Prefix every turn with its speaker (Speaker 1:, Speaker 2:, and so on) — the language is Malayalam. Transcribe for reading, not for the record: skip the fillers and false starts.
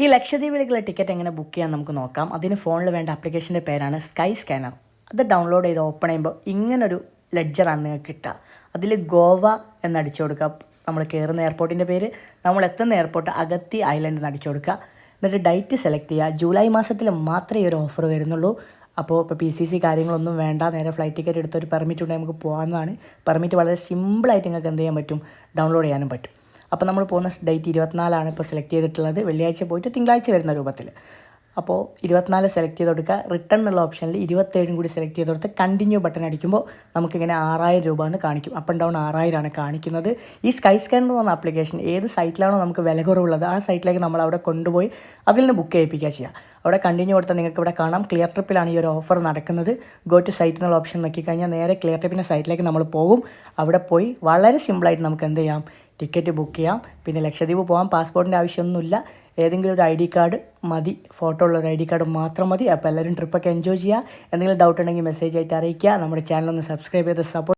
Speaker 1: ഈ ലക്ഷദ്വീപിലേക്കുള്ള ടിക്കറ്റ് എങ്ങനെ ബുക്ക് ചെയ്യാൻ നമുക്ക് നോക്കാം. അതിന് ഫോണിൽ വേണ്ട ആപ്ലിക്കേഷൻ്റെ പേരാണ് സ്കൈ സ്കാനർ. അത് ഡൗൺലോഡ് ചെയ്ത് ഓപ്പൺ ചെയ്യുമ്പോൾ ഇങ്ങനൊരു ലെഡ്ജറാണ് നിങ്ങൾക്ക് കിട്ടുക. അതിൽ ഗോവ എന്നടിച്ചു കൊടുക്കുക. നമ്മൾ കയറുന്ന എയർപോർട്ടിൻ്റെ പേര്, നമ്മൾ എത്തുന്ന എയർപോർട്ട് അഗത്തി ഐലൻഡ് എന്ന് അടിച്ചു കൊടുക്കുക. എന്നിട്ട് ഡേറ്റ് സെലക്ട് ചെയ്യുക. ജൂലൈ മാസത്തിൽ മാത്രമേ ഈ ഒരു ഓഫർ വരുന്നുള്ളൂ. അപ്പോൾ PCC കാര്യങ്ങളൊന്നും വേണ്ട, നേരെ ഫ്ലൈറ്റ് ടിക്കറ്റ് എടുത്തൊരു പെർമിറ്റ് ഉണ്ടെങ്കിൽ നമുക്ക് പോകാവുന്നതാണ്. പെർമിറ്റ് വളരെ സിമ്പിളായിട്ട് നിങ്ങൾക്ക് എന്ത് ചെയ്യാൻ പറ്റും, ഡൗൺലോഡ് ചെയ്യാനും പറ്റും. അപ്പോൾ നമ്മൾ പോകുന്ന ഡേറ്റ് 24 ഇപ്പോൾ സെലക്ട് ചെയ്തിട്ടുള്ളത്. വെള്ളിയാഴ്ച പോയിട്ട് തിങ്കളാഴ്ച വരുന്ന രൂപത്തിൽ. അപ്പോൾ 24 സെലക്ട് ചെയ്ത് കൊടുക്കുക. റിട്ടേൺ എന്നുള്ള ഓപ്ഷനിൽ 27 കൂടി സെലക്ട് ചെയ്ത് കൊടുത്ത് കണ്ടിന്യൂ ബട്ടൺ അടിക്കുമ്പോൾ നമുക്കിങ്ങനെ 6000 രൂപ എന്ന് കാണിക്കും. അപ്പ് ആൻഡ് ഡൗൺ 6000 ആണ് കാണിക്കുന്നത്. ഈ സ്കൈ സ്കാനർ എന്ന് പറഞ്ഞ ആപ്ലിക്കേഷൻ ഏത് സൈറ്റിലാണോ നമുക്ക് വില കുറവുള്ളത് ആ സൈറ്റിലേക്ക് നമ്മൾ അവിടെ കൊണ്ടുപോയി അതിൽ നിന്ന് ബുക്ക് ചെയ്യിപ്പിക്കുക ചെയ്യുക. അവിടെ കണ്ടിന്യൂ കൊടുത്താൽ നിങ്ങൾക്ക് ഇവിടെ കാണാം ക്ലിയർ ട്രിപ്പിലാണ് ഈ ഒരു ഓഫർ നടക്കുന്നത്. ഗോ ടു സൈറ്റ് എന്നുള്ള ഓപ്ഷൻ നോക്കിക്കഴിഞ്ഞാൽ നേരെ ക്ലിയർ ട്രിപ്പിൻ്റെ സൈറ്റിലേക്ക് നമ്മൾ പോകും. അവിടെ പോയി വളരെ സിമ്പിളായിട്ട് നമുക്ക് എന്ത് ചെയ്യാം, ടിക്കറ്റ് ബുക്ക് ചെയ്യാം. പിന്നെ ലക്ഷദ്വീപ് പോകാൻ പാസ്പോർട്ടിൻ്റെ ആവശ്യമൊന്നുമില്ല. ഏതെങ്കിലും ഒരു ID കാർഡ് മതി, ഫോട്ടോ ഉള്ള ഒരു ID കാർഡ് മാത്രം മതി. അപ്പോൾ എല്ലാവരും ട്രിപ്പൊക്കെ എൻജോയ് ചെയ്യുക. എന്തെങ്കിലും ഡൗട്ട് ഉണ്ടെങ്കിൽ മെസ്സേജ് ആയിട്ട് അറിയിക്കുക. നമ്മുടെ ചാനൽ ഒന്ന് സബ്സ്ക്രൈബ് ചെയ്ത് സപ്പോർട്ട്